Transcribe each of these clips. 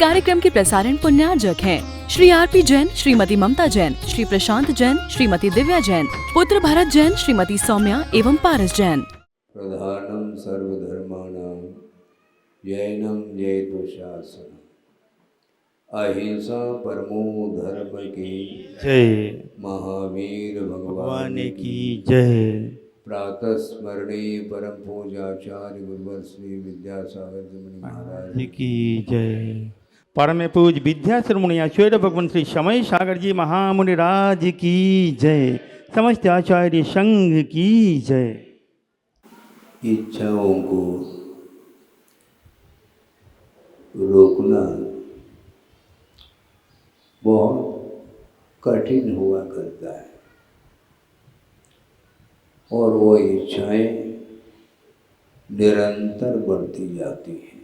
कार्यक्रम के प्रसारण पुण्यार्जक हैं श्री आरपी जैन, श्रीमती ममता जैन, श्री प्रशांत जैन, श्रीमती दिव्या जैन, पुत्र भरत जैन, श्रीमती सौम्या एवं पारस जैन। प्रधानम सर्वधर्माणां जैनम जयतु शासनम्। अहिंसा परमो धर्म की जय। महावीर भगवान की जय। प्रातः स्मरणीय परम पूज्याचार्य गुरुवर श्री विद्यासागर जी महाराज की जय। परम पूज विद्यासागर मुनि आचार्य भगवान श्री समय सागर जी महामुनि राज की जय। समस्त आचार्य संघ की जय। इच्छाओं को रोकना बहुत कठिन हुआ करता है और वो इच्छाएं निरंतर बढ़ती जाती हैं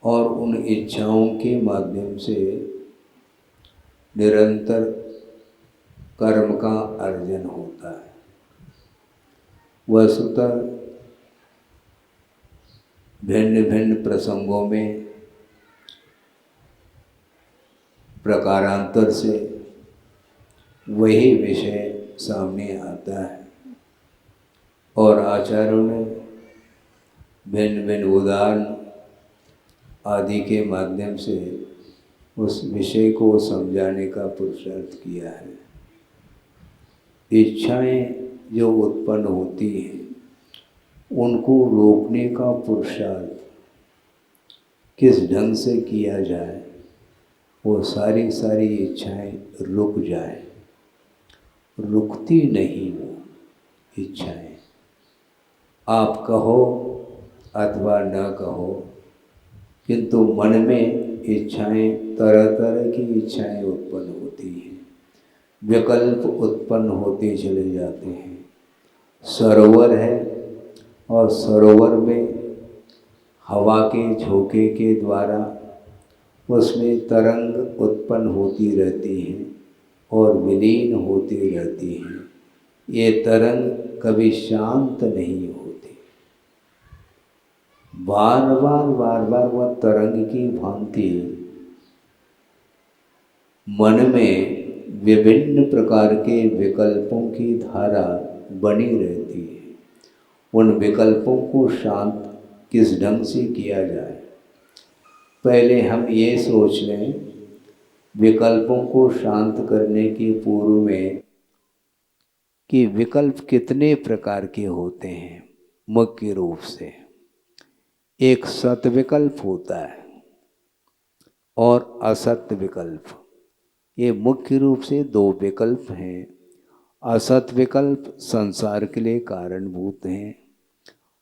और उन इच्छाओं के माध्यम से निरंतर कर्म का अर्जन होता है। वस्तुतः भिन्न भिन्न प्रसंगों में प्रकारांतर से वही विषय सामने आता है और आचार्यों ने भिन्न भिन्न उदाहरण आदि के माध्यम से उस विषय को समझाने का पुरुषार्थ किया है। इच्छाएं जो उत्पन्न होती हैं उनको रोकने का पुरुषार्थ किस ढंग से किया जाए वो सारी इच्छाएं रुक जाए। रुकती नहीं वो इच्छाएं, आप कहो अथवा न कहो, किंतु मन में इच्छाएं तरह तरह की इच्छाएं उत्पन्न होती हैं, विकल्प उत्पन्न होते चले जाते हैं। सरोवर है और सरोवर में हवा के झोंके के द्वारा उसमें तरंग उत्पन्न होती रहती हैं और विलीन होती रहती हैं। ये तरंग कभी शांत नहीं होती, बार बार वह तरंग की भांति मन में विभिन्न प्रकार के विकल्पों की धारा बनी रहती है। उन विकल्पों को शांत किस ढंग से किया जाए, पहले हम ये सोच लें विकल्पों को शांत करने के पूर्व में कि विकल्प कितने प्रकार के होते हैं। मुख्य रूप से एक सत विकल्प होता है और असत विकल्प, ये मुख्य रूप से दो विकल्प हैं। असत विकल्प संसार के लिए कारणभूत हैं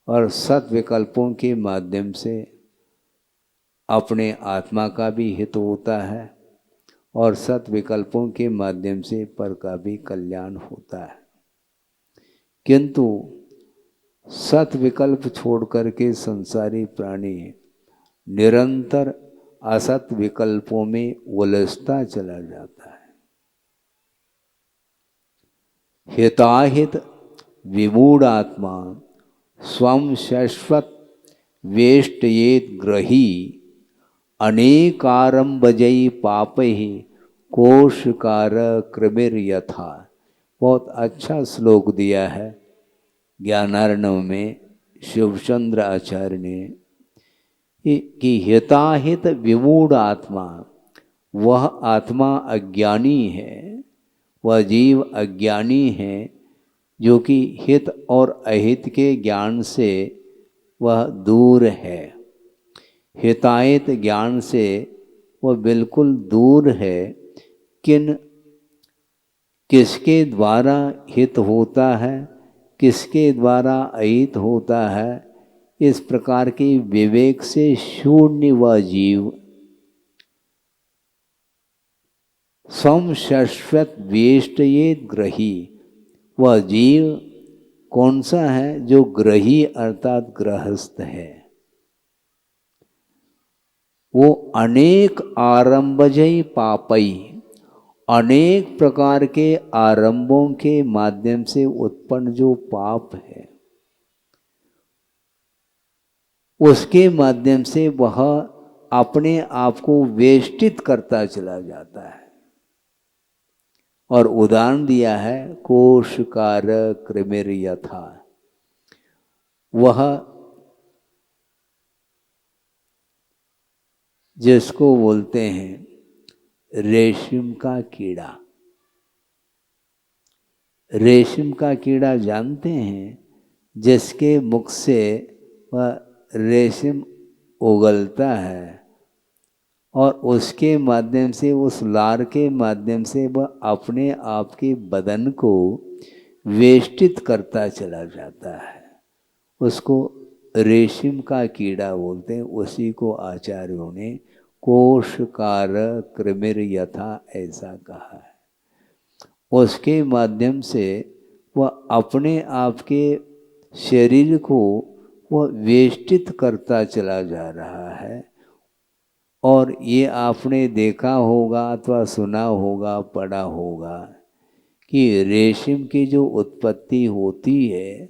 और सत विकल्पों के माध्यम से अपने आत्मा का भी हित होता है और सत विकल्पों के माध्यम से पर का भी कल्याण होता है। किंतु सत विकल्प छोड़ करके संसारी प्राणी निरंतर असत विकल्पों में उलझता चला जाता है। हिताहित विमूढ़ आत्मा स्वम शाश्वत वेष्टयेत ग्रही अनेकारंबजयी पापहि कोशकार क्रमिर यथा। बहुत अच्छा श्लोक दिया है ज्ञानार्णव में शिवचंद्र आचार्य ने कि हिताहित विमूढ़ आत्मा, वह आत्मा अज्ञानी है, वह जीव अज्ञानी है जो कि हित और अहित के ज्ञान से वह दूर है। हिताहित ज्ञान से वह बिल्कुल दूर है। किसके द्वारा हित होता है, किसके द्वारा अहित होता है, इस प्रकार के विवेक से शून्य वह जीव स्वम शाश्वत वेष्टयेत ग्रही, वह जीव कौन सा है जो ग्रही अर्थात गृहस्थ है। वो अनेक आरंभजयी पापई, अनेक प्रकार के आरंभों के माध्यम से उत्पन्न जो पाप है उसके माध्यम से वह अपने आप को वेष्टित करता चला जाता है। और उदाहरण दिया है कोशकार कृमिर यथा, वह जिसको बोलते हैं रेशम का कीड़ा। रेशम का कीड़ा जानते हैं, जिसके मुख से वह रेशम उगलता है और उसके माध्यम से, उस लार के माध्यम से वह अपने आप के बदन को वेष्टित करता चला जाता है। उसको रेशम का कीड़ा बोलते हैं। उसी को आचार्यों ने कोशकार कृमिर यथा ऐसा कहा है। उसके माध्यम से वह अपने आप के शरीर को वह वेष्टित करता चला जा रहा है। और ये आपने देखा होगा अथवा सुना होगा, पढ़ा होगा कि रेशम की जो उत्पत्ति होती है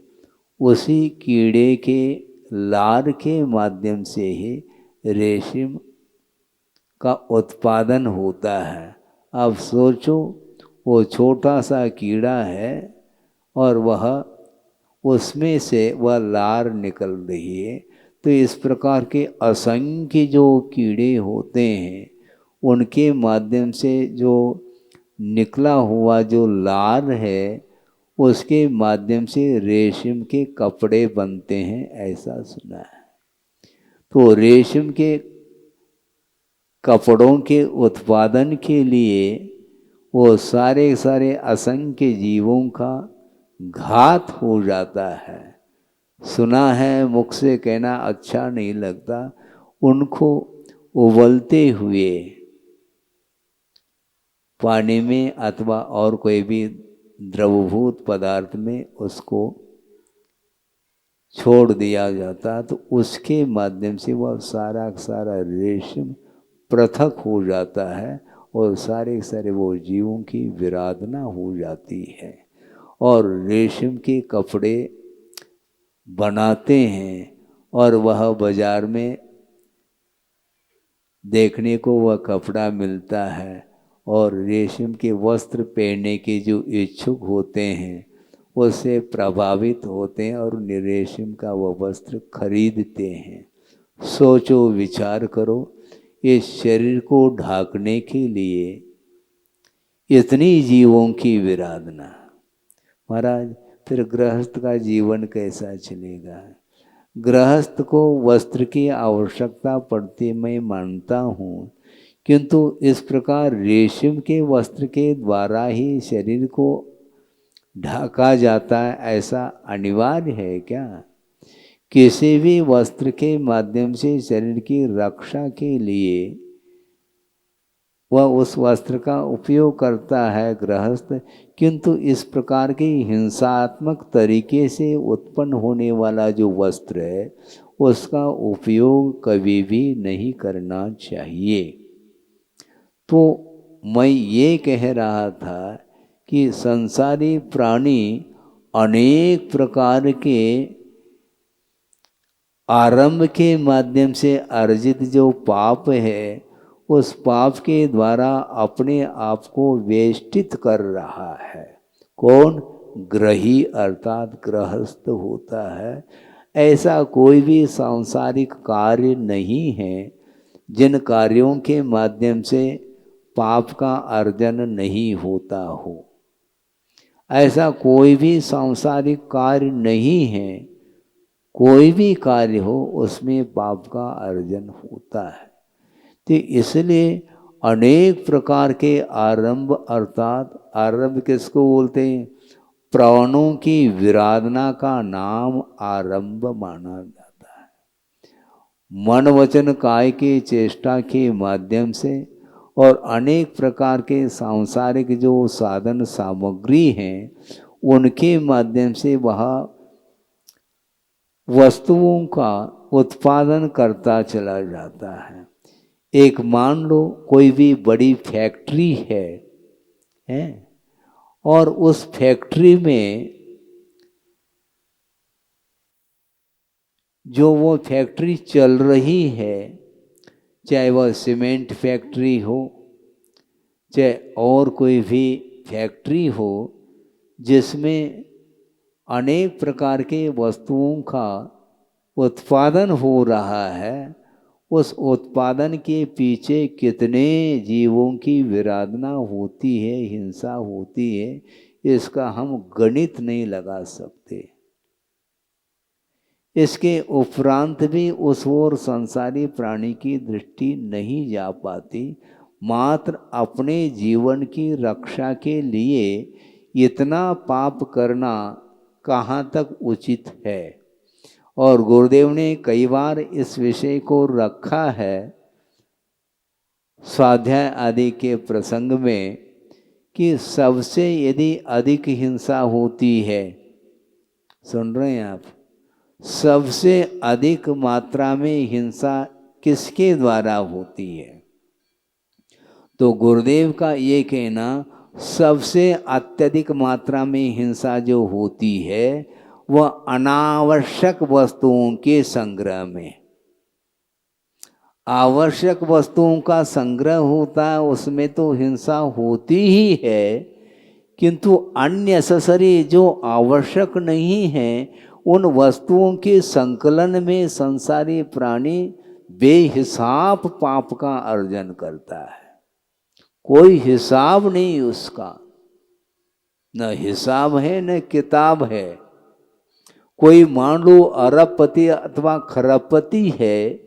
उसी कीड़े के लार के माध्यम से ही रेशम का उत्पादन होता है। अब सोचो, वो छोटा सा कीड़ा है और वह उसमें से वह लार निकल रही है। तो इस प्रकार के असंख्य जो कीड़े होते हैं उनके माध्यम से जो निकला हुआ जो लार है उसके माध्यम से रेशम के कपड़े बनते हैं, ऐसा सुना है। तो रेशम के कपड़ों के उत्पादन के लिए वो सारे सारे असंख्य जीवों का घात हो जाता है। सुना है, मुख से कहना अच्छा नहीं लगता, उनको उबलते हुए पानी में अथवा और कोई भी द्रवभूत पदार्थ में उसको छोड़ दिया जाता, तो उसके माध्यम से वह सारा सारा रेशम पृथक हो जाता है और सारे सारे वो जीवों की विराधना हो जाती है और रेशम के कपड़े बनाते हैं। और वह बाजार में देखने को वह कपड़ा मिलता है और रेशम के वस्त्र पहनने के जो इच्छुक होते हैं उससे प्रभावित होते हैं और रेशम का वह वस्त्र खरीदते हैं। सोचो, विचार करो, इस शरीर को ढांकने के लिए इतनी जीवों की विराधना। महाराज, फिर गृहस्थ का जीवन कैसा चलेगा? गृहस्थ को वस्त्र की आवश्यकता पड़ती, मैं मानता हूँ, किंतु इस प्रकार रेशम के वस्त्र के द्वारा ही शरीर को ढका जाता है, ऐसा अनिवार्य है क्या? किसी भी वस्त्र के माध्यम से शरीर की रक्षा के लिए वह उस वस्त्र का उपयोग करता है गृहस्थ, किंतु इस प्रकार के हिंसात्मक तरीके से उत्पन्न होने वाला जो वस्त्र है उसका उपयोग कभी भी नहीं करना चाहिए। तो मैं ये कह रहा था कि संसारी प्राणी अनेक प्रकार के आरंभ के माध्यम से अर्जित जो पाप है उस पाप के द्वारा अपने आप को वेष्टित कर रहा है। कौन? ग्रही अर्थात गृहस्थ होता है। ऐसा कोई भी सांसारिक कार्य नहीं है जिन कार्यों के माध्यम से पाप का अर्जन नहीं होता हो। ऐसा कोई भी सांसारिक कार्य नहीं है, कोई भी कार्य हो उसमें पाप का अर्जन होता है। तो इसलिए अनेक प्रकार के आरंभ, अर्थात आरंभ किसको बोलते हैं? प्राणों की विराधना का नाम आरंभ माना जाता है। मन वचन काय की चेष्टा के माध्यम से और अनेक प्रकार के सांसारिक जो साधन सामग्री हैं उनके माध्यम से वह वस्तुओं का उत्पादन करता चला जाता है। एक मान लो कोई भी बड़ी फैक्ट्री है और उस फैक्ट्री में जो वो फैक्ट्री चल रही है चाहे वह सीमेंट फैक्ट्री हो, चाहे और कोई भी फैक्ट्री हो जिसमें अनेक प्रकार के वस्तुओं का उत्पादन हो रहा है, उस उत्पादन के पीछे कितने जीवों की विराधना होती है, हिंसा होती है, इसका हम गणित नहीं लगा सकते। इसके उपरांत भी उस ओर संसारी प्राणी की दृष्टि नहीं जा पाती। मात्र अपने जीवन की रक्षा के लिए इतना पाप करना कहाँ तक उचित है। और गुरुदेव ने कई बार इस विषय को रखा है स्वाध्याय आदि के प्रसंग में कि सबसे यदि अधिक हिंसा होती है, सुन रहे हैं आप, सबसे अधिक मात्रा में हिंसा किसके द्वारा होती है? तो गुरुदेव का ये कहना, सबसे अत्यधिक मात्रा में हिंसा जो होती है वह अनावश्यक वस्तुओं के संग्रह में। आवश्यक वस्तुओं का संग्रह होता है, उसमें तो हिंसा होती ही है, किंतु अननेसेसरी जो आवश्यक नहीं है उन वस्तुओं के संकलन में संसारी प्राणी बेहिसाब पाप का अर्जन करता है। कोई हिसाब नहीं उसका, न हिसाब है न किताब है। कोई मान लो अरबपति अथवा खरबपति है,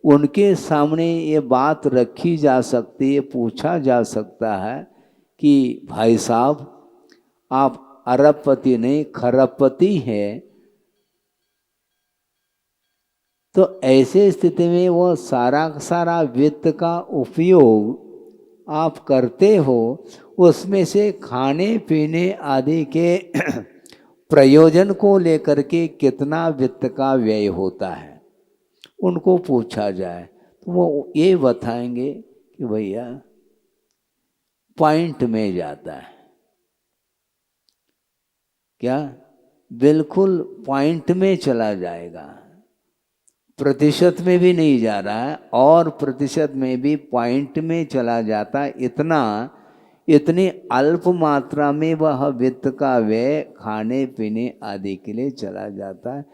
उनके सामने ये बात रखी जा सकती है, पूछा जा सकता है कि भाई साहब आप अरबपति नहीं खरबपति हैं, तो ऐसे स्थिति में वो सारा वित्त का उपयोग आप करते हो, उसमें से खाने पीने आदि के प्रयोजन को लेकर के कितना वित्त का व्यय होता है, उनको पूछा जाए तो वो ये बताएंगे कि भैया पॉइंट में जाता है। क्या? बिल्कुल पॉइंट में चला जाएगा, प्रतिशत में भी नहीं जा रहा है और प्रतिशत में भी पॉइंट में चला जाता है। इतनी अल्प मात्रा में वह वित्त का व्यय खाने पीने आदि के लिए चला जाता है।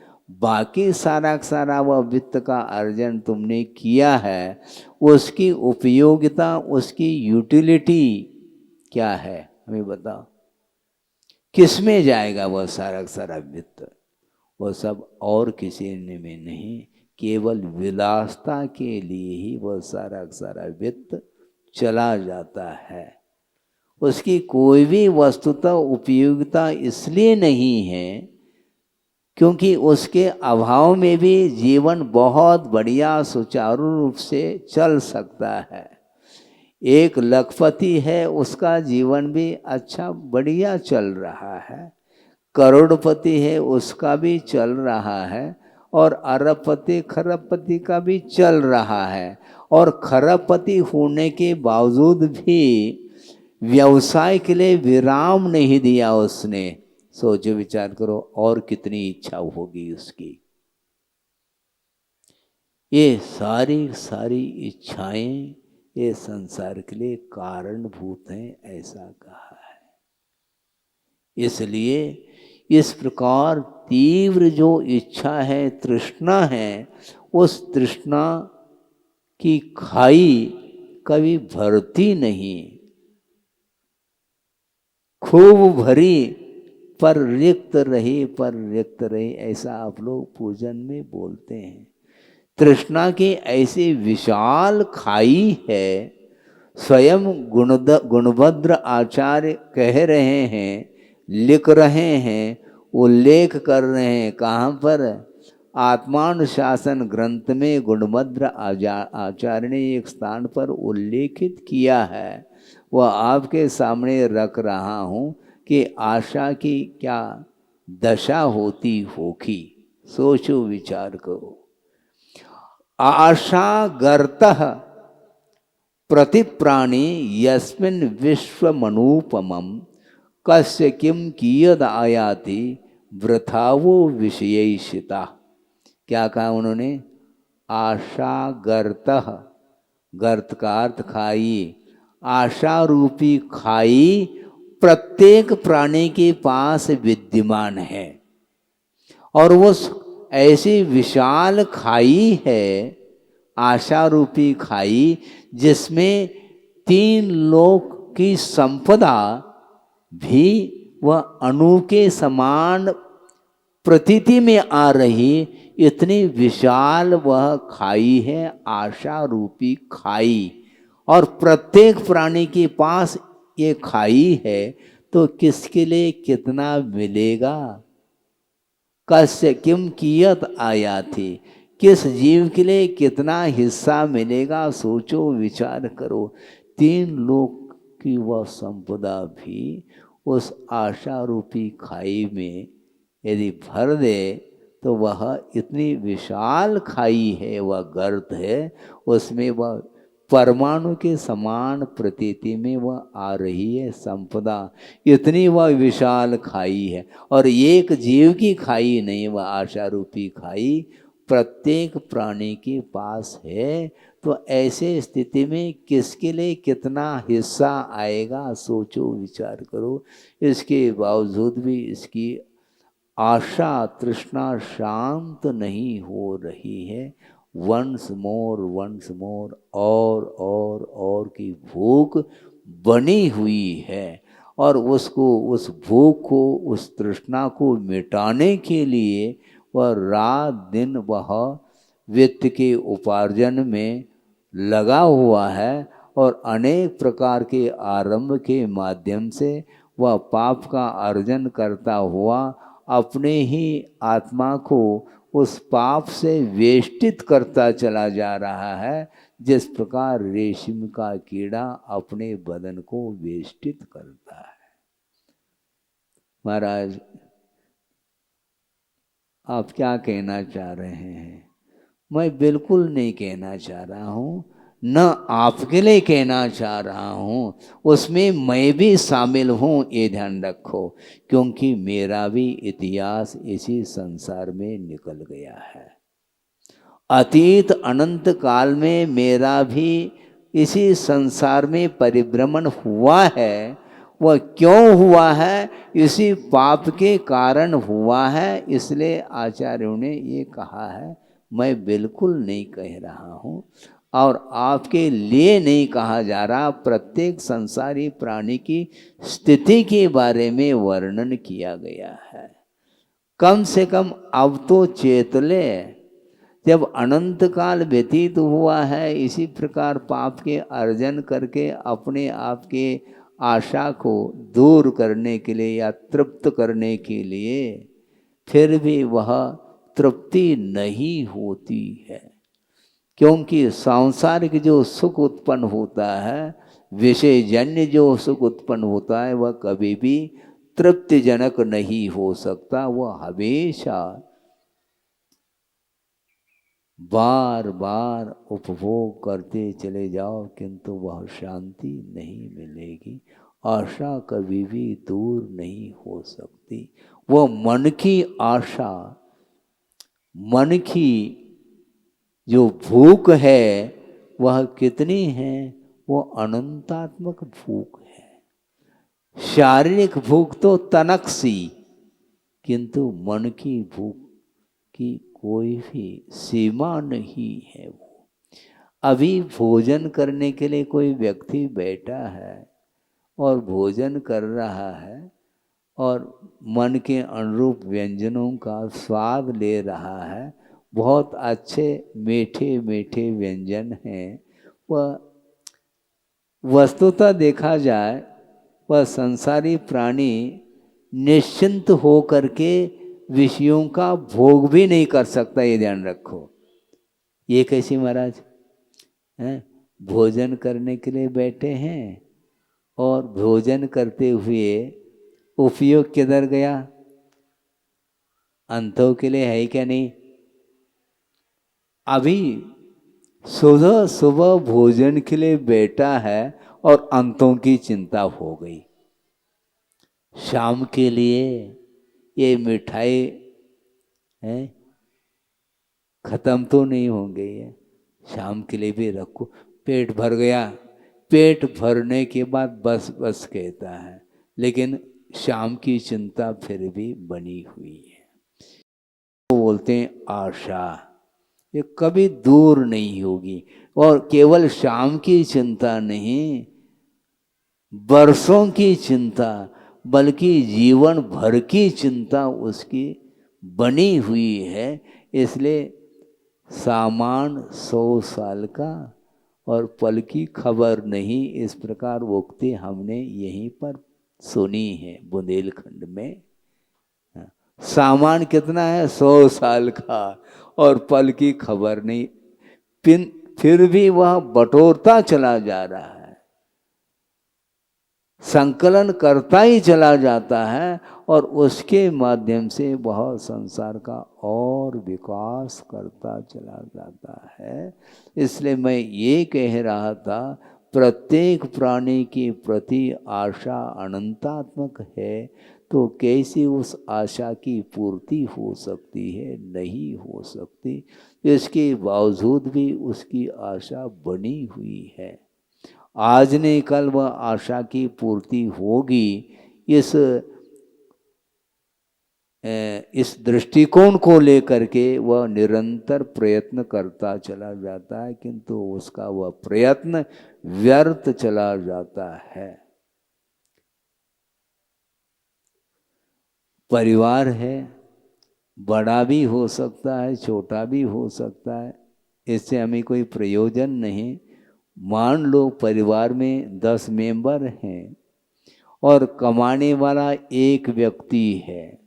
बाकी सारा वह वित्त का अर्जन तुमने किया है, उसकी उपयोगिता, उसकी यूटिलिटी क्या है, हमें बताओ। किस में जाएगा वह सारा वित्त? वह सब और किसी में नहीं, केवल विलासता के लिए ही वह सारा वित्त चला जाता है। उसकी कोई भी वस्तुतः उपयोगिता इसलिए नहीं है क्योंकि उसके अभाव में भी जीवन बहुत बढ़िया सुचारू रूप से चल सकता है। एक लखपति है, उसका जीवन भी अच्छा बढ़िया चल रहा है, करोड़पति है उसका भी चल रहा है, और अरबपति खरबपति का भी चल रहा है। और खरबपति होने के बावजूद भी व्यवसाय के लिए विराम नहीं दिया उसने। सोचो विचार करो और कितनी इच्छा होगी उसकी। ये सारी इच्छाएं ये संसार के लिए कारणभूत हैं, ऐसा कहा है। इसलिए इस प्रकार तीव्र जो इच्छा है, तृष्णा है, उस तृष्णा की खाई कभी भरती नहीं। खूब भरी पर रिक्त रही, ऐसा आप लोग पूजन में बोलते हैं। तृष्णा की ऐसी विशाल खाई है। स्वयं गुणभद्र आचार्य कह रहे हैं, लिख रहे हैं, उल्लेख कर रहे हैं। कहाँ पर? आत्मानुशासन ग्रंथ में गुणभद्र आचार्य ने एक स्थान पर उल्लेखित किया है, वह आपके सामने रख रहा हूँ कि आशा की क्या दशा होती होगी। सोचो विचार करो। आशा गर्तः प्रतिप्राणी यस्मिन् विश्वमनूपमं कस्य किम कियद आयाति वृथावो विषयैषिता। क्या कहा उन्होंने? आशा गर्तः गर्त का अर्थ खाई, आशा रूपी खाई प्रत्येक प्राणी के पास विद्यमान है। और वो ऐसी विशाल खाई है, आशा रूपी खाई, जिसमें 3 लोक की संपदा भी वह अणु के समान प्रतीति में आ रही, इतनी विशाल वह खाई है, आशा रूपी खाई। और प्रत्येक प्राणी के पास ये खाई है, तो किसके लिए कितना मिलेगा? कस्य किम कियत आया थी, किस जीव के लिए कितना हिस्सा मिलेगा? सोचो, विचार करो। 3 लोक की वह संपदा भी उस आशा रूपी खाई में यदि भर दे, तो वह इतनी विशाल खाई है, वह गर्त है, उसमें वह परमाणु के समान प्रतीति में वह आ रही है संपदा। इतनी वह विशाल खाई है, और एक जीव की खाई नहीं, वह आशा रूपी खाई प्रत्येक प्राणी के पास है। तो ऐसे स्थिति में किसके लिए कितना हिस्सा आएगा? सोचो, विचार करो। इसके बावजूद भी इसकी आशा तृष्णा शांत नहीं हो रही है। वंस मोर और की भूख बनी हुई है, और उसको, उस भूख को, उस तृष्णा को मिटाने के लिए वह रात दिन वह वित्त के उपार्जन में लगा हुआ है, और अनेक प्रकार के आरंभ के माध्यम से वह पाप का अर्जन करता हुआ अपने ही आत्मा को उस पाप से वेष्टित करता चला जा रहा है, जिस प्रकार रेशम का कीड़ा अपने बदन को वेष्टित करता है। महाराज, आप क्या कहना चाह रहे हैं? मैं बिल्कुल नहीं कहना चाह रहा हूँ, न आपके लिए कहना चाह रहा हूँ, उसमें मैं भी शामिल हूँ, ये ध्यान रखो। क्योंकि मेरा भी इतिहास इसी संसार में निकल गया है। अतीत अनंत काल में मेरा भी इसी संसार में परिभ्रमण हुआ है। वह क्यों हुआ है? इसी पाप के कारण हुआ है। इसलिए आचार्यों ने ये कहा है, मैं बिल्कुल नहीं कह रहा हूँ, और आपके लिए नहीं कहा जा रहा। प्रत्येक संसारी प्राणी की स्थिति के बारे में वर्णन किया गया है। कम से कम अब तो चेत ले। जब अनंत काल व्यतीत हुआ है इसी प्रकार पाप के अर्जन करके अपने आप के आशा को दूर करने के लिए या तृप्त करने के लिए, फिर भी वह तृप्ति नहीं होती है। क्योंकि सांसारिक जो सुख उत्पन्न होता है, विषयजन्य जो सुख उत्पन्न होता है, वह कभी भी तृप्तिजनक नहीं हो सकता। वह हमेशा बार बार उपभोग करते चले जाओ, किंतु वह शांति नहीं मिलेगी। आशा कभी भी दूर नहीं हो सकती। वह मन की आशा, मन की जो भूख है, वह कितनी है? वह अनंतात्मक भूख है। शारीरिक भूख तो तनक सी, किंतु मन की भूख की कोई भी सीमा नहीं है। वो अभी भोजन करने के लिए कोई व्यक्ति बैठा है और भोजन कर रहा है, और मन के अनुरूप व्यंजनों का स्वाद ले रहा है। बहुत अच्छे मीठे मीठे व्यंजन हैं। वह वस्तुतः देखा जाए, वह संसारी प्राणी निश्चिंत हो करके विषयों का भोग भी नहीं कर सकता। ये ध्यान रखो। ये कैसी महाराज हैं? भोजन करने के लिए बैठे हैं, और भोजन करते हुए उपयोग किधर गया? अंतों के लिए है क्या नहीं? अभी सुबह सुबह भोजन के लिए बैठा है और अंतों की चिंता हो गई। शाम के लिए ये मिठाई है, खत्म तो नहीं हो गई है, शाम के लिए भी रखो। पेट भर गया, पेट भरने के बाद बस बस कहता है, लेकिन शाम की चिंता फिर भी बनी हुई है। वो बोलते हैं आशा, ये कभी दूर नहीं होगी। और केवल शाम की चिंता नहीं, वर्षों की चिंता, बल्कि जीवन भर की चिंता उसकी बनी हुई है। इसलिए सामान 100 साल का और पल की खबर नहीं, इस प्रकार उक्ति हमने यहीं पर सुनी है बुंदेलखंड में। सामान कितना है? 100 साल का और पल की खबर नहीं, फिर भी वह बटोरता चला जा रहा है, संकलन करता ही चला जाता है और उसके माध्यम से वह संसार का और विकास करता चला जाता है। इसलिए मैं ये कह रहा था, प्रत्येक प्राणी के प्रति आशा अनंतात्मक है, तो कैसी उस आशा की पूर्ति हो सकती है? नहीं हो सकती। इसके बावजूद भी उसकी आशा बनी हुई है। आज नहीं कल वह आशा की पूर्ति होगी। इस दृष्टिकोण को लेकर के वह निरंतर प्रयत्न करता चला जाता है, किंतु उसका वह प्रयत्न व्यर्थ चला जाता है। परिवार है, बड़ा भी हो सकता है, छोटा भी हो सकता है, इससे हमें कोई प्रयोजन नहीं। मान लो परिवार में 10 मेंबर हैं और कमाने वाला एक व्यक्ति है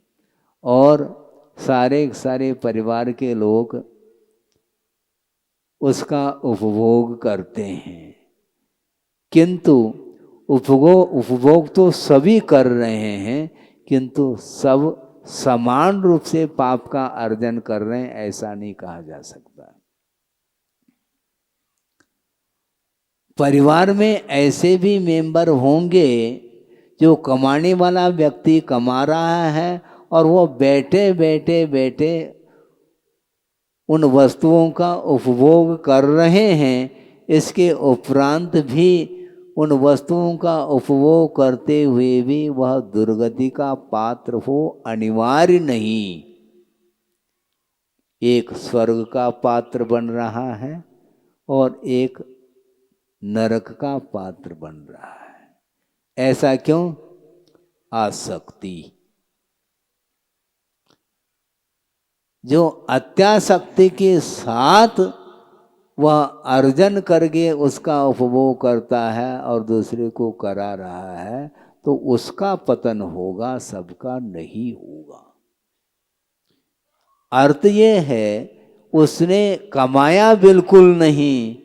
और सारे परिवार के लोग उसका उपभोग करते हैं, किंतु उपभोग तो सभी कर रहे हैं, किंतु सब समान रूप से पाप का अर्जन कर रहे हैं, ऐसा नहीं कहा जा सकता। परिवार में ऐसे भी मेंबर होंगे जो कमाने वाला व्यक्ति कमा रहा है और वो बैठे बैठे उन वस्तुओं का उपभोग कर रहे हैं, इसके उपरांत भी उन वस्तुओं का उपभोग करते हुए भी वह दुर्गति का पात्र हो अनिवार्य नहीं। एक स्वर्ग का पात्र बन रहा है और एक नरक का पात्र बन रहा है। ऐसा क्यों? आसक्ति। जो अत्यासक्ति के साथ वह अर्जन करके उसका उपभोग करता है और दूसरे को करा रहा है, तो उसका पतन होगा, सबका नहीं होगा। अर्थ ये है, उसने कमाया बिल्कुल नहीं,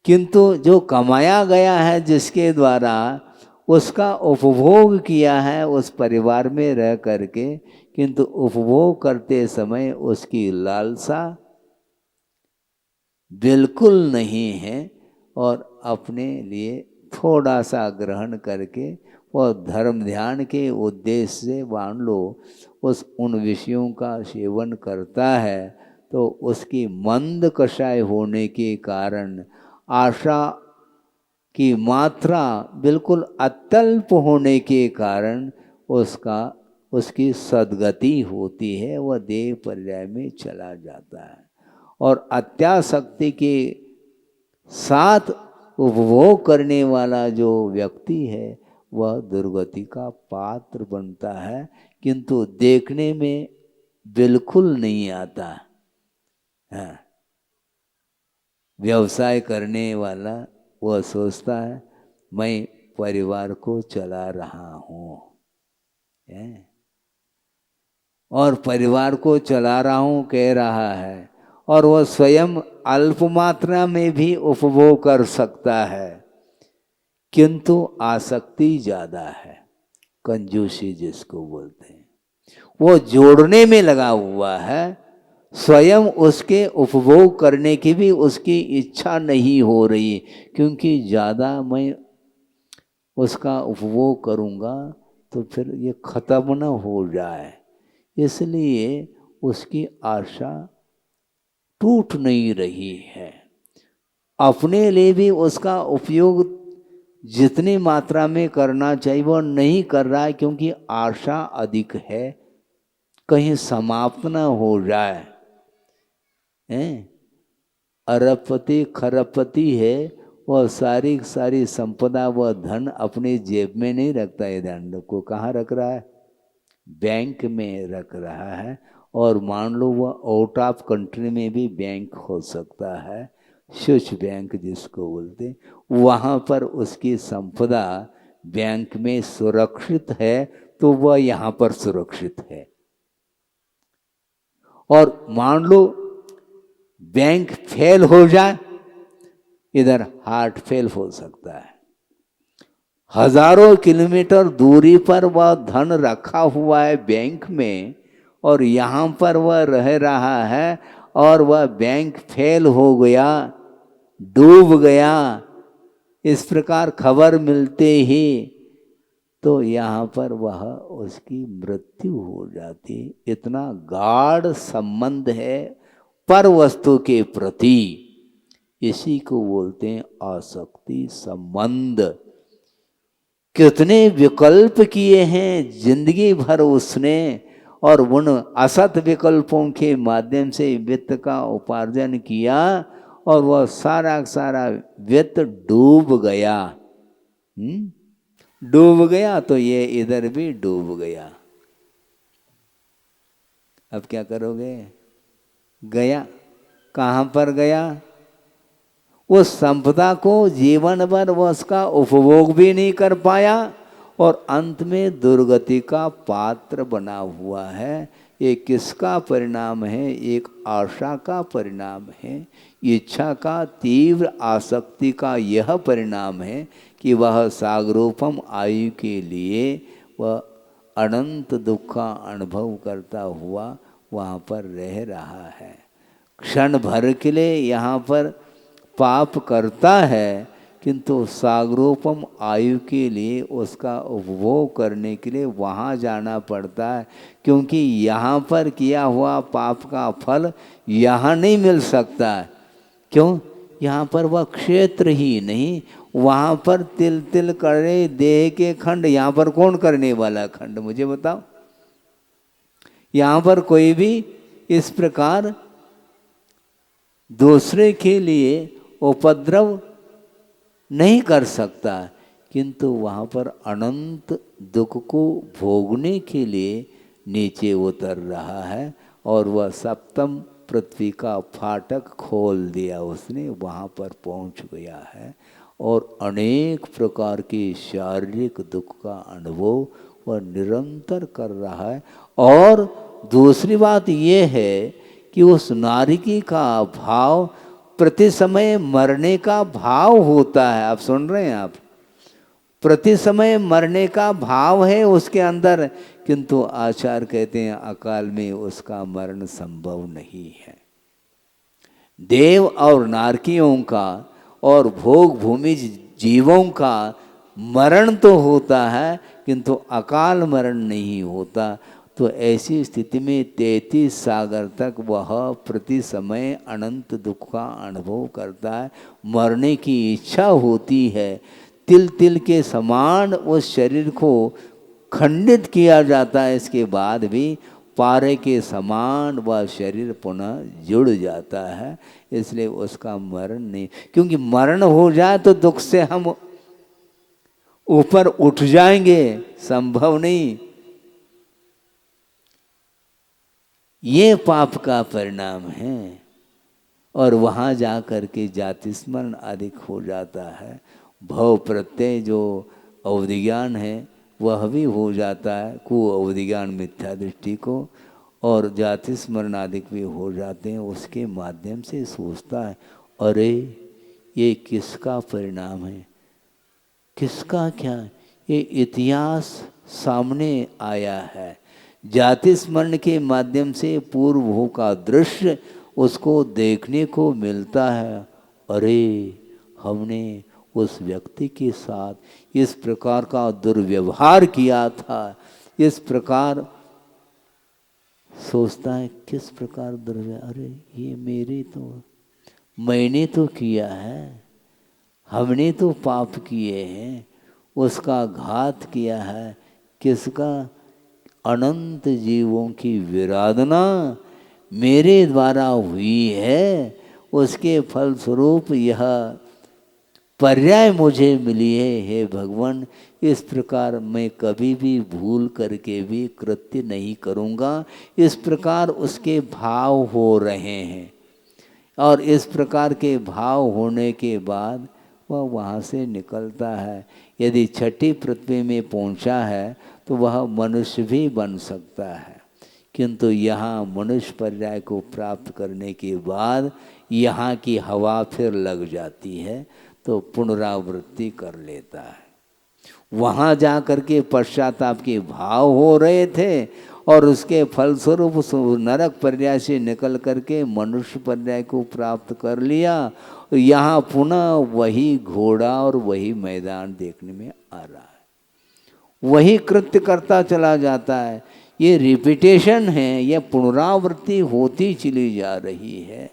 किंतु जो कमाया गया है जिसके द्वारा उसका उपभोग किया है उस परिवार में रह करके, किंतु उपभोग करते समय उसकी लालसा बिल्कुल नहीं है और अपने लिए थोड़ा सा ग्रहण करके वह धर्म ध्यान के उद्देश्य से मान लो उन विषयों का सेवन करता है, तो उसकी मंद कषाय होने के कारण आशा की मात्रा बिल्कुल अत्यल्प होने के कारण उसकी सद्गति होती है, वह देह पर्याय में चला जाता है। और अत्यासक्ति के साथ उपभोग करने वाला जो व्यक्ति है वह दुर्गति का पात्र बनता है, किंतु देखने में बिल्कुल नहीं आता है। व्यवसाय करने वाला वह सोचता है मैं परिवार को चला रहा हूँ और परिवार को चला रहा हूँ कह रहा है, और वह स्वयं अल्प मात्रा में भी उपभोग कर सकता है, किंतु आसक्ति ज़्यादा है, कंजूसी जिसको बोलते हैं। वो जोड़ने में लगा हुआ है, स्वयं उसके उपभोग करने की भी उसकी इच्छा नहीं हो रही, क्योंकि ज़्यादा मैं उसका उपभोग करूँगा तो फिर ये खत्म न हो जाए, इसलिए उसकी आशा टूट नहीं रही है। अपने लिए भी उसका उपयोग जितनी मात्रा में करना चाहिए वो नहीं कर रहा है, क्योंकि आशा अधिक है कहीं समाप्त ना हो जाए। हैं? अरबपति खरबपति है, वह सारी सारी संपदा वह धन अपनी जेब में नहीं रखता है, धन को कहाँ रख रहा है? बैंक में रख रहा है। और मान लो वह आउट ऑफ कंट्री में भी बैंक हो सकता है, स्विच बैंक जिसको बोलते, वहाँ पर उसकी संपदा बैंक में सुरक्षित है, तो वह यहाँ पर सुरक्षित है। और मान लो बैंक फेल हो जाए, इधर हार्ट फेल हो सकता है। हजारों किलोमीटर दूरी पर वह धन रखा हुआ है बैंक में, और यहाँ पर वह रह रहा है, और वह बैंक फेल हो गया, डूब गया, इस प्रकार खबर मिलते ही तो यहाँ पर वह उसकी मृत्यु हो जाती। इतना गाढ़ संबंध है पर वस्तु के प्रति, इसी को बोलते हैं आसक्ति संबंध। कितने विकल्प किए हैं जिंदगी भर उसने, और उन असत विकल्पों के माध्यम से वित्त का उपार्जन किया, और वह सारा सारा वित्त डूब गया। डूब गया तो ये इधर भी डूब गया। अब क्या करोगे? गया, कहाँ पर गया? उस संपदा को जीवन भर वह उसका उपभोग भी नहीं कर पाया, और अंत में दुर्गति का पात्र बना हुआ है। ये किसका परिणाम है? एक आशा का परिणाम है, इच्छा का, तीव्र आसक्ति का यह परिणाम है कि वह सागरोपम आयु के लिए वह अनंत दुख का अनुभव करता हुआ वहाँ पर रह रहा है। क्षण भर के लिए यहाँ पर पाप करता है, किंतु सागरोपम आयु के लिए उसका उपभोग करने के लिए वहाँ जाना पड़ता है, क्योंकि यहाँ पर किया हुआ पाप का फल यहाँ नहीं मिल सकता है। क्यों? यहाँ पर वह क्षेत्र ही नहीं, वहाँ पर तिल तिल करे देह के खंड, यहाँ पर कौन करने वाला खंड? मुझे बताओ। यहाँ पर कोई भी इस प्रकार दूसरे के लिए उपद्रव नहीं कर सकता, किंतु वहाँ पर अनंत दुख को भोगने के लिए नीचे उतर रहा है, और वह सप्तम पृथ्वी का फाटक खोल दिया उसने, वहाँ पर पहुँच गया है, और अनेक प्रकार के शारीरिक दुख का अनुभव वह निरंतर कर रहा है। और दूसरी बात ये है कि उस नारिकी का भाव प्रति समय मरने का भाव होता है। आप सुन रहे हैं? आप प्रति समय मरने का भाव है उसके अंदर, किंतु आचार्य कहते हैं अकाल में उसका मरण संभव नहीं है। देव और नारकियों का और भोग भूमि जीवों का मरण तो होता है, किंतु अकाल मरण नहीं होता। तो ऐसी स्थिति में 33 सागर तक वह प्रति समय अनंत दुख का अनुभव करता है। मरने की इच्छा होती है, तिल तिल के समान उस शरीर को खंडित किया जाता है, इसके बाद भी पारे के समान वह शरीर पुनः जुड़ जाता है। इसलिए उसका मरण नहीं, क्योंकि मरण हो जाए तो दुख से हम ऊपर उठ जाएंगे, संभव नहीं। ये पाप का परिणाम है, और वहाँ जा कर के जाति स्मरण अधिक हो जाता है। भव प्रत्यय जो अवधिज्ञान है वह भी हो जाता है, को अवधिज्ञान मिथ्या दृष्टि को, और जाति स्मरण अधिक भी हो जाते हैं। उसके माध्यम से सोचता है अरे ये किसका परिणाम है, किसका क्या? ये इतिहास सामने आया है। जाति स्मरण के माध्यम से पूर्व भू का दृश्य उसको देखने को मिलता है। अरे हमने उस व्यक्ति के साथ इस प्रकार का दुर्व्यवहार किया था, इस प्रकार सोचता है किस प्रकार दुर्व्यवहार, अरे ये मेरे तो मैंने तो किया है, हमने तो पाप किए हैं, उसका घात किया है। किसका? अनंत जीवों की विराधना मेरे द्वारा हुई है, उसके फलस्वरूप यह पर्याय मुझे मिली है। हे भगवान, इस प्रकार मैं कभी भी भूल करके भी कृत्य नहीं करूँगा। इस प्रकार उसके भाव हो रहे हैं और इस प्रकार के भाव होने के बाद वह वहाँ से निकलता है। यदि छठी पृथ्वी में पहुँचा है तो वह मनुष्य भी बन सकता है, किंतु यहाँ मनुष्य पर्याय को प्राप्त करने के बाद यहाँ की हवा फिर लग जाती है तो पुनरावृत्ति कर लेता है। वहाँ जा कर के पश्चाताप के भाव हो रहे थे और उसके फलस्वरूप नरक पर्याय से निकल करके मनुष्य पर्याय को प्राप्त कर लिया। यहाँ पुनः वही घोड़ा और वही मैदान देखने में आ रहा है, वही कृत्य करता चला जाता है। ये रिपीटेशन है, यह पुनरावृत्ति होती चली जा रही है।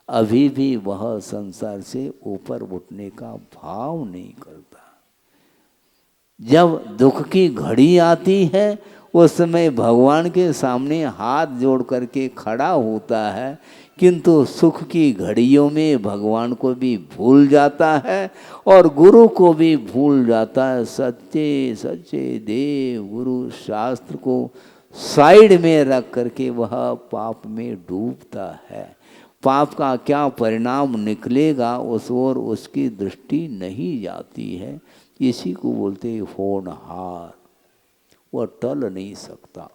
अभी भी वह संसार से ऊपर उठने का भाव नहीं करता। जब दुख की घड़ी आती है उस समय भगवान के सामने हाथ जोड़ करके खड़ा होता है, किंतु सुख की घड़ियों में भगवान को भी भूल जाता है और गुरु को भी भूल जाता है। सच्चे सच्चे देव गुरु शास्त्र को साइड में रख करके वह पाप में डूबता है। पाप का क्या परिणाम निकलेगा उस ओर उसकी दृष्टि नहीं जाती है। इसी को बोलते हैं होनहार, वह टल नहीं सकता।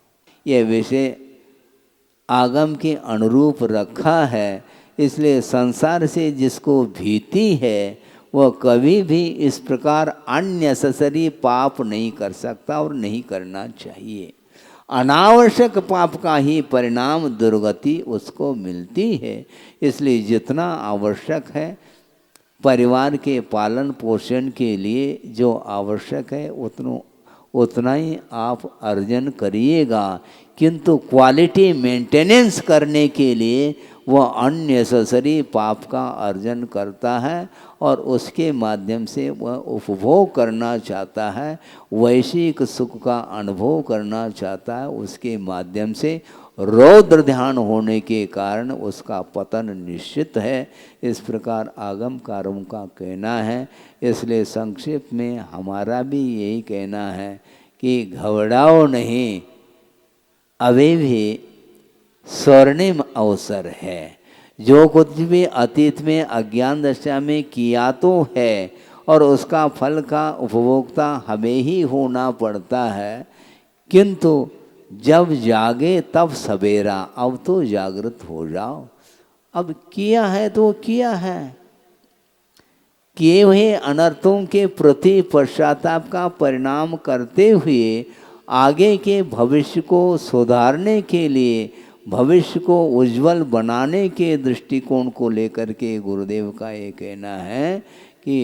यह विषय आगम के अनुरूप रखा है, इसलिए संसार से जिसको भीति है वह कभी भी इस प्रकार अननेसेसरी पाप नहीं कर सकता और नहीं करना चाहिए। अनावश्यक पाप का ही परिणाम दुर्गति उसको मिलती है। इसलिए जितना आवश्यक है परिवार के पालन पोषण के लिए जो आवश्यक है उतना ही आप अर्जन करिएगा, किंतु क्वालिटी मेंटेनेंस करने के लिए वह अननेसेसरी पाप का अर्जन करता है और उसके माध्यम से वह उपभोग करना चाहता है, वैश्विक सुख का अनुभव करना चाहता है। उसके माध्यम से रौद्र ध्यान होने के कारण उसका पतन निश्चित है। इस प्रकार आगमकारों का कहना है। इसलिए संक्षेप में हमारा भी यही कहना है कि घबराओ नहीं, अभी भी स्वर्णिम अवसर है। जो कुछ भी अतीत में अज्ञान दशा में किया तो है और उसका फल का उपभोक्ता हमें ही होना पड़ता है, किंतु जब जागे तब सवेरा। अब तो जागृत हो जाओ। अब किया है तो किया है, किए हुए अनर्थों के प्रति पश्चाताप का परिणाम करते हुए आगे के भविष्य को सुधारने के लिए, भविष्य को उज्जवल बनाने के दृष्टिकोण को लेकर के गुरुदेव का ये कहना है कि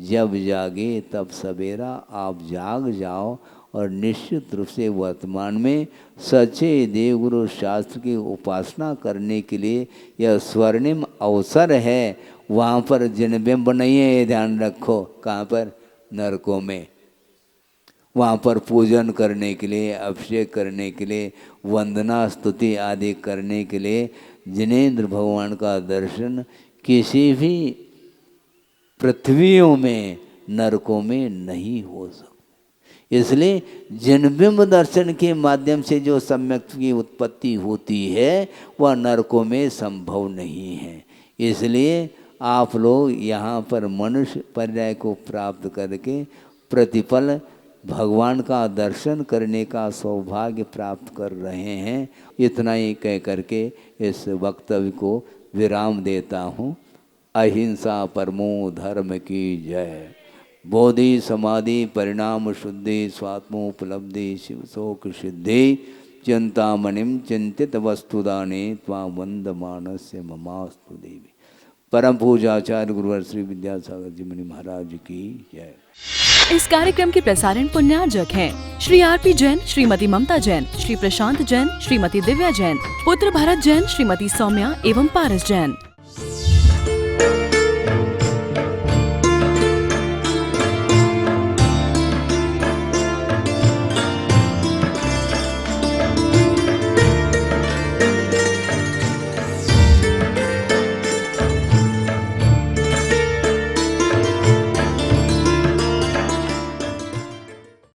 जब जागे तब सवेरा। आप जाग जाओ और निश्चित रूप से वर्तमान में सच्चे देवगुरु शास्त्र की उपासना करने के लिए यह स्वर्णिम अवसर है। वहाँ पर जिनबिंब नहीं है, ये ध्यान रखो। कहाँ पर? नरकों में। वहाँ पर पूजन करने के लिए, अभिषेक करने के लिए, वंदना स्तुति आदि करने के लिए जिनेंद्र भगवान का दर्शन किसी भी पृथ्वियों में, नरकों में नहीं हो सकता। इसलिए जिनबिंब दर्शन के माध्यम से जो सम्यक की उत्पत्ति होती है वह नरकों में संभव नहीं है। इसलिए आप लोग यहाँ पर मनुष्य पर्याय को प्राप्त करके प्रतिपल भगवान का दर्शन करने का सौभाग्य प्राप्त कर रहे हैं। इतना ही कह करके इस वक्तव्य को विराम देता हूँ। अहिंसा परमो धर्म की जय। बोधि समाधि परिणाम शुद्धि स्वात्मोपलब्धि शिव शोक सिद्धि चिंतामणिम चिंतित वस्तुदाने त्वां वंदमानस्य ममास्तु देवी। परम पूजाचार्य गुरुवर श्री विद्यासागर जी मुनि महाराज की जय। इस कार्यक्रम के प्रसारण पुण्यार्जक हैं श्री आरपी जैन, श्रीमती ममता जैन, श्री प्रशांत जैन, श्रीमती दिव्या जैन, पुत्र भरत जैन, श्रीमती सौम्या एवं पारस जैन।